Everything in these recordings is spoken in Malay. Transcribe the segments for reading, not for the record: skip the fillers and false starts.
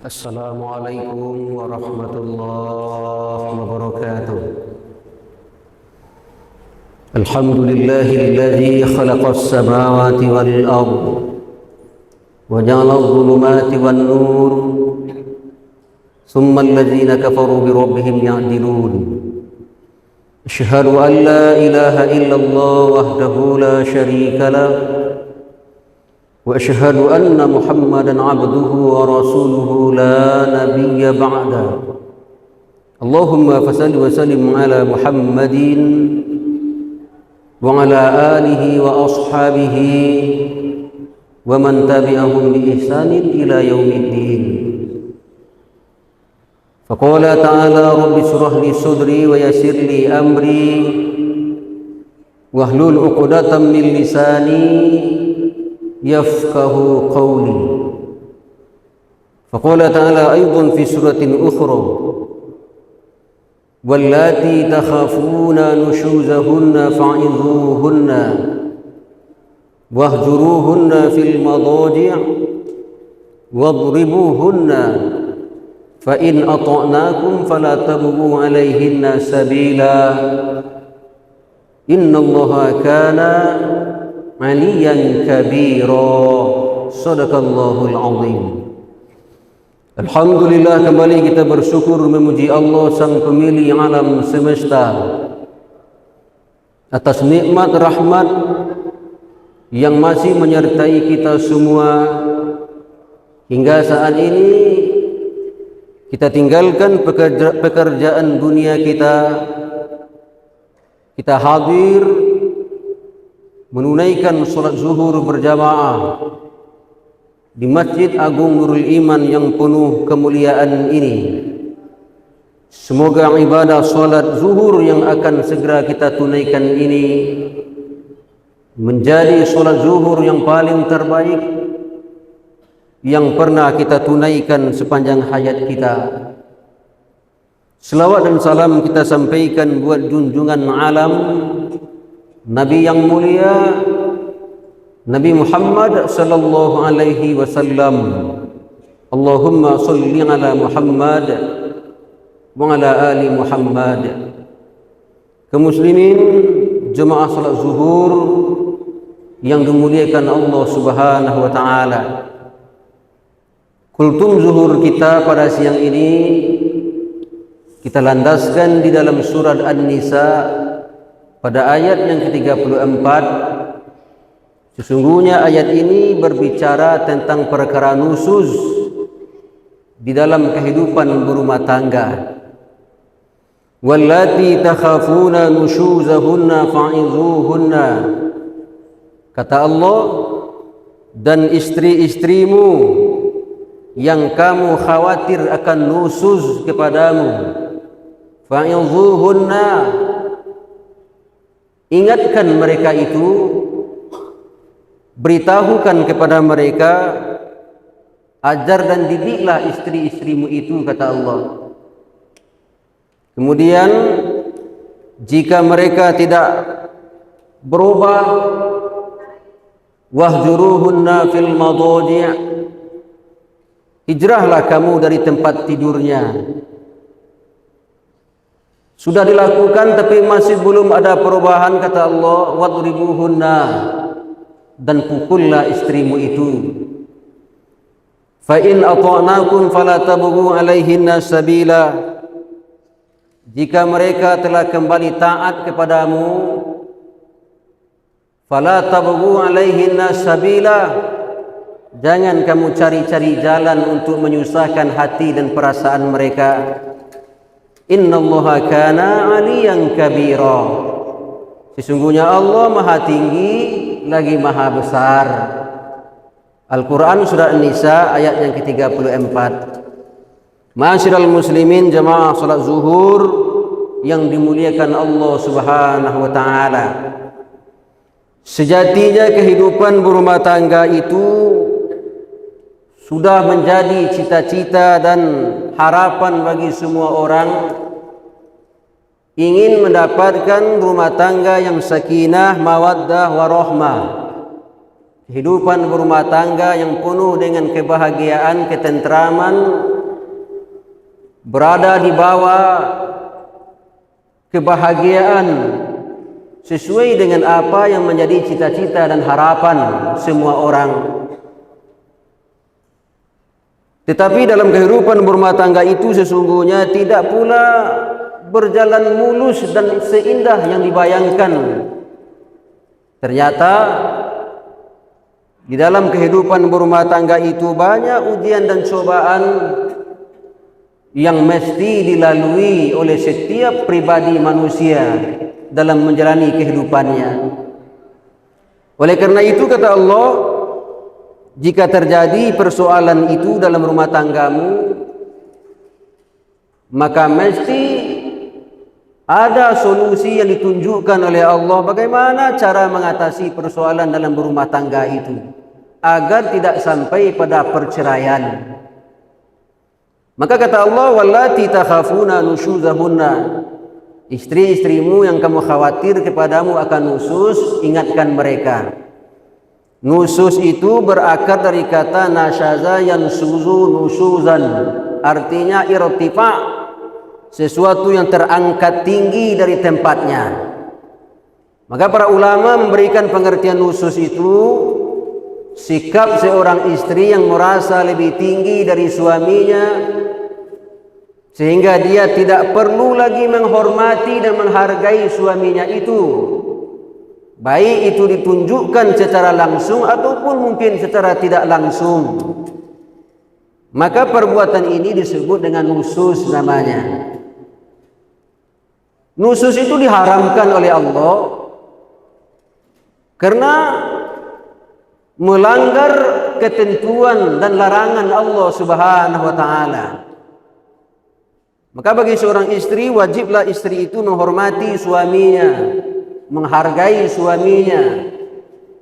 Assalamualaikum warahmatullahi wabarakatuh. Alhamdulillahilladzi khalaqas samawati wal ardh wa ja'ala adh-dhulumati wan nur thumma alladzina kafaru bi rabbihim ya'dilun. Asyhadu an la ilaha illallah wahdahu la syarika lah wa asyhadu anna Muhammadan abduhu wa rasuluhu la nabiyya ba'da. Allahumma fasalli wa sallim ala Muhammadin wa ala alihi wa ashabihi wa man tabi'ahum bi ihsanin ila yaumiddin. Faqala ta'ala rabbi shrah li sadri wa yassir li amri wahlul 'uqdatam min lisani yafqahu qawli. Faqala ta'ala aydan fi suratin ukhra wallati takhafuna nushuzahunna fa'idhuhunna wahjuruhunna fil madaji' wadribuhunna fa in ata'nakum fala tabghu 'alayhinna sabila innallaha kana aliyan kabira. Sadaqallahul azim. Alhamdulillah, kembali kita bersyukur memuji Allah sang pemilik alam semesta atas nikmat rahmat yang masih menyertai kita semua hingga saat ini. Kita tinggalkan pekerjaan dunia kita hadir menunaikan salat zuhur berjamaah di Masjid Agung Nurul Iman yang penuh kemuliaan ini. Semoga ibadah salat zuhur yang akan segera kita tunaikan ini menjadi salat zuhur yang paling terbaik yang pernah kita tunaikan sepanjang hayat kita. Selawat dan salam kita sampaikan buat junjungan alam Nabi yang mulia, Nabi Muhammad sallallahu alaihi wasallam. Allahumma salli ala Muhammad wa ala ali Muhammad. Kaum muslimin jemaah salat zuhur yang dimuliakan Allah Subhanahu wa taala. Kultum zuhur kita pada siang ini kita landaskan di dalam surat An-Nisa pada ayat yang ke-34. Sesungguhnya ayat ini berbicara tentang perkara nusuz di dalam kehidupan berumah tangga. Wallati takhafuna nushuzahunna fa'idhuhunna. Kata Allah, dan istri-istrimu yang kamu khawatir akan nusuz kepadamu, fa'idhuhunna, ingatkan mereka itu, beritahukan kepada mereka, ajar dan didiklah istri-istrimu itu, kata Allah. Kemudian jika mereka tidak berubah, wahjuruhunna fil madaji', hijrahlah kamu dari tempat tidurnya. Sudah dilakukan tapi masih belum ada perubahan, kata Allah, wadribuhunna, dan pukullah istrimu itu. Fa in ata'nakum fala tabghu 'alaihinna sabila. Jika mereka telah kembali taat kepadamu, fala tabghu 'alaihinna sabila, jangan kamu cari-cari jalan untuk menyusahkan hati dan perasaan mereka. Innallaha kana 'aliyan kabira. Sesungguhnya Allah Maha Tinggi lagi Maha Besar. Al-Quran surah An-Nisa ayat yang ke-34. Ma'asyiral muslimin jamaah salat zuhur yang dimuliakan Allah Subhanahu wa taala. Sejatinya kehidupan berumah tangga itu sudah menjadi cita-cita dan harapan bagi semua orang ingin mendapatkan rumah tangga yang sakinah, mawaddah, warahmah. Kehidupan berumah tangga yang penuh dengan kebahagiaan, ketentraman, berada di bawah kebahagiaan sesuai dengan apa yang menjadi cita-cita dan harapan semua orang. Tetapi dalam kehidupan berumah tangga itu sesungguhnya tidak pula berjalan mulus dan seindah yang dibayangkan. Ternyata di dalam kehidupan berumah tangga itu banyak ujian dan cobaan yang mesti dilalui oleh setiap pribadi manusia dalam menjalani kehidupannya. Oleh karena itu kata Allah, jika terjadi persoalan itu dalam rumah tanggamu, maka mesti ada solusi yang ditunjukkan oleh Allah bagaimana cara mengatasi persoalan dalam berumah tangga itu agar tidak sampai pada perceraian. Maka kata Allah, wallati takhafuna nusyuzahunna, istri-istrimu yang kamu khawatir kepadamu akan nusyuz, ingatkan mereka. Nusyuz itu berakar dari kata nasyaza yansuzu nusyuzan, artinya irtifa, sesuatu yang terangkat tinggi dari tempatnya. Maka para ulama memberikan pengertian nusyuz itu sikap seorang istri yang merasa lebih tinggi dari suaminya, sehingga dia tidak perlu lagi menghormati dan menghargai suaminya itu, baik itu ditunjukkan secara langsung ataupun mungkin secara tidak langsung. Maka perbuatan ini disebut dengan nusyuz namanya. Nusyuz itu diharamkan oleh Allah karena melanggar ketentuan dan larangan Allah Subhanahu wa taala. Maka bagi seorang istri, wajiblah istri itu menghormati suaminya, menghargai suaminya.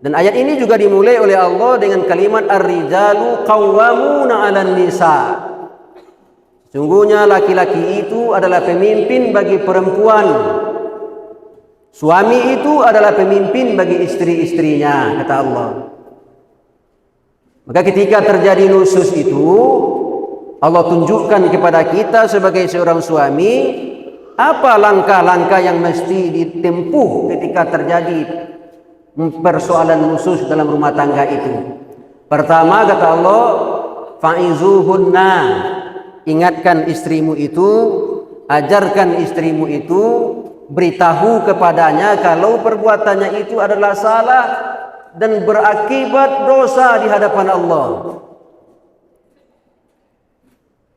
Dan ayat ini juga dimulai oleh Allah dengan kalimat ar-rijalu qawwamuna 'alan nisa. Sungguhnya laki-laki itu adalah pemimpin bagi perempuan. Suami itu adalah pemimpin bagi istri-istrinya, kata Allah. Maka ketika terjadi nusyuz itu, Allah tunjukkan kepada kita sebagai seorang suami apa langkah-langkah yang mesti ditempuh ketika terjadi persoalan nusyuz dalam rumah tangga itu. Pertama kata Allah, fa'izuhunna, ingatkan istrimu itu, ajarkan istrimu itu, beritahu kepadanya kalau perbuatannya itu adalah salah dan berakibat dosa di hadapan Allah.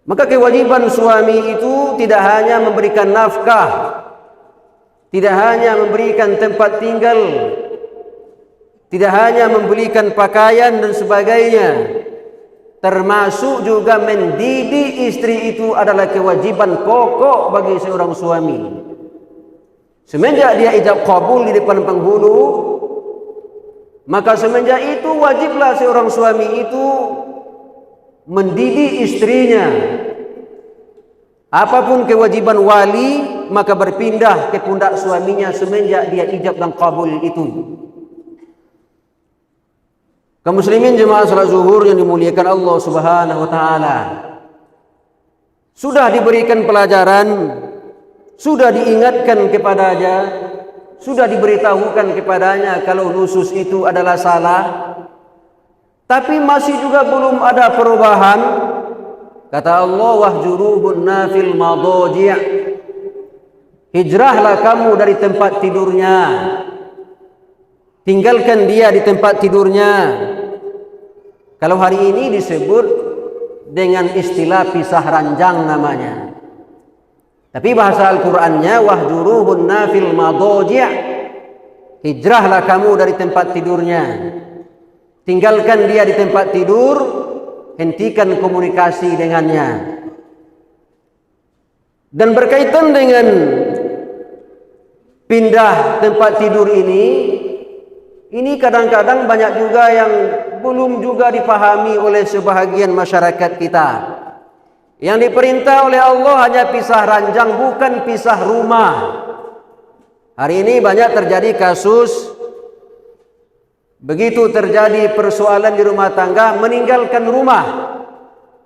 Maka kewajiban suami itu tidak hanya memberikan nafkah, tidak hanya memberikan tempat tinggal, tidak hanya membelikan pakaian dan sebagainya, termasuk juga mendidik istri itu adalah kewajiban pokok bagi seorang suami. Semenjak dia ijab qabul di depan penghulu, maka semenjak itu wajiblah seorang suami itu mendidik istrinya. Apapun kewajiban wali, maka berpindah ke pundak suaminya semenjak dia ijab dan qabul itu. Kaum muslimin jemaah salat zuhur yang dimuliakan Allah Subhanahu wa taala, sudah diberikan pelajaran, sudah diingatkan kepadanya, sudah diberitahukan kepadanya kalau nusyuz itu adalah salah, tapi masih juga belum ada perubahan. Kata Allah, wahjuruhunna fil madaji', hijrahlah kamu dari tempat tidurnya, tinggalkan dia di tempat tidurnya. Kalau hari ini disebut dengan istilah pisah ranjang namanya, tapi bahasa Al-Qur'annya wahjuruhunna fil madaji', hijrahlah kamu dari tempat tidurnya, tinggalkan dia di tempat tidur, hentikan komunikasi dengannya. Dan berkaitan dengan pindah tempat tidur ini kadang-kadang banyak juga yang belum juga dipahami oleh sebahagian masyarakat kita. Yang diperintah oleh Allah hanya pisah ranjang, bukan pisah rumah. Hari ini banyak terjadi kasus, begitu terjadi persoalan di rumah tangga, meninggalkan rumah,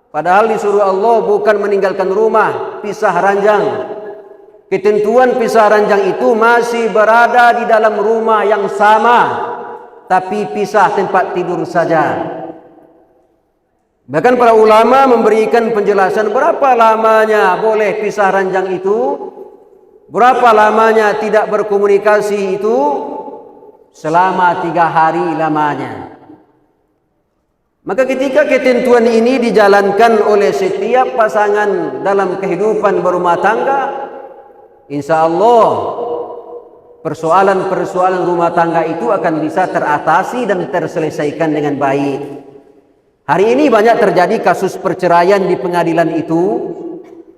Padahal disuruh Allah bukan meninggalkan rumah, pisah ranjang. Ketentuan pisah ranjang itu masih berada di dalam rumah yang sama, tapi pisah tempat tidur saja. Bahkan para ulama memberikan penjelasan berapa lamanya boleh pisah ranjang itu, berapa lamanya tidak berkomunikasi itu, selama 3 hari lamanya. Maka ketika ketentuan ini dijalankan oleh setiap pasangan dalam kehidupan berumah tangga, insya Allah persoalan-persoalan rumah tangga itu akan bisa teratasi dan terselesaikan dengan baik. Hari ini banyak terjadi kasus perceraian di pengadilan itu.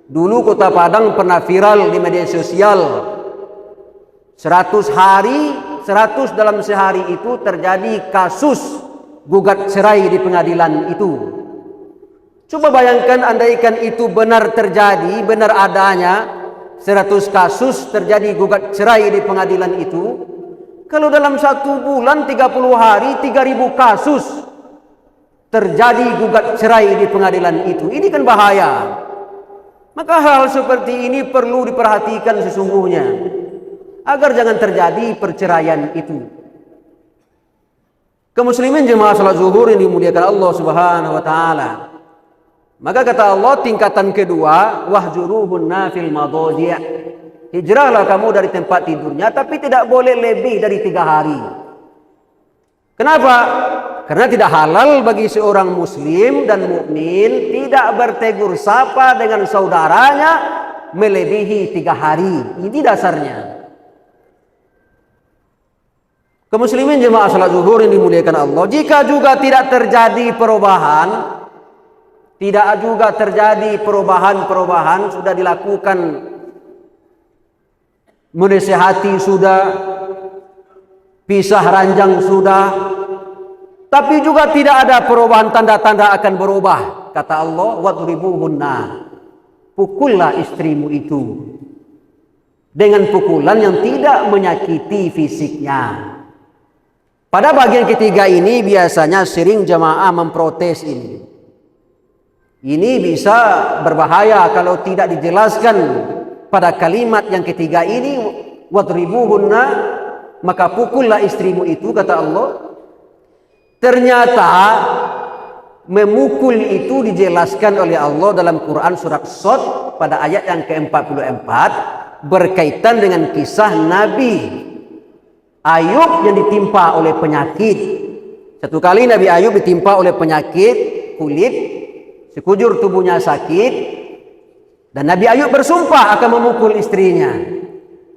Dulu Kota Padang pernah viral di media sosial. 100 dalam sehari itu terjadi kasus gugat cerai di pengadilan itu. Coba bayangkan andaikan itu benar terjadi, benar adanya 100 kasus terjadi gugat cerai di pengadilan itu. Kalau dalam 1 bulan 30 hari 3.000 kasus terjadi gugat cerai di pengadilan itu, ini kan bahaya. Maka hal seperti ini perlu diperhatikan sesungguhnya agar jangan terjadi perceraian itu. Kaum muslimin jemaah salat zuhur yang dimuliakan Allah Subhanahu wa taala. Maka kata Allah tingkatan kedua, wahjuruhunna fil madaji'. Hijrahlah kamu dari tempat tidurnya, tapi tidak boleh lebih dari 3 hari. Kenapa? Karena tidak halal bagi seorang muslim dan mukmin tidak bertegur sapa dengan saudaranya melebihi 3 hari. Ini dasarnya. Kaum muslimin jemaah salat zuhur yang dimuliakan Allah, jika juga tidak terjadi perubahan, sudah dilakukan menasihati sudah, pisah ranjang sudah, tapi juga tidak ada perubahan, tanda-tanda akan berubah. Kata Allah, wadribuhunna, pukullah istrimu itu dengan pukulan yang tidak menyakiti fisiknya. Pada bagian ketiga ini biasanya sering jamaah memprotes ini. Ini bisa berbahaya kalau tidak dijelaskan pada kalimat yang ketiga ini, wadribuhunna, maka pukullah istrimu itu, kata Allah. Ternyata memukul itu dijelaskan oleh Allah dalam Quran surat Shad pada ayat yang ke-44 berkaitan dengan kisah Nabi Ayub yang ditimpa oleh penyakit. Satu kali Nabi Ayub ditimpa oleh penyakit kulit, sekujur tubuhnya sakit, dan Nabi Ayub bersumpah akan memukul istrinya.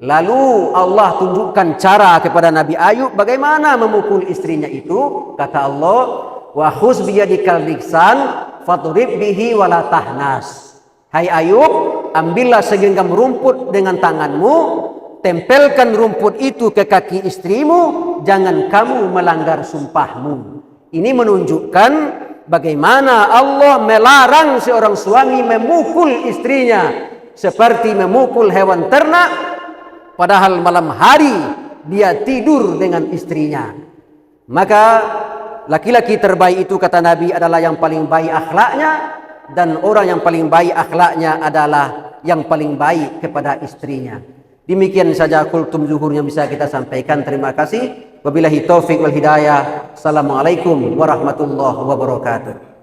Lalu Allah tunjukkan cara kepada Nabi Ayub bagaimana memukul istrinya itu. Kata Allah, wa khuz biyadikal diksan fadrib bihi wala tahnas. Hai Ayub, ambillah segenggam rumput dengan tanganmu, tempelkan rumput itu ke kaki istrimu, jangan kamu melanggar sumpahmu. Ini menunjukkan bagaimana Allah melarang seorang suami memukul istrinya seperti memukul hewan ternak, padahal malam hari dia tidur dengan istrinya. Maka laki-laki terbaik itu, kata Nabi, adalah yang paling baik akhlaknya, dan orang yang paling baik akhlaknya adalah yang paling baik kepada istrinya. Demikian saja kultum zuhur yang bisa kita sampaikan. Terima kasih. Wabillahi taufik wal hidayah. Assalamualaikum warahmatullahi wabarakatuh.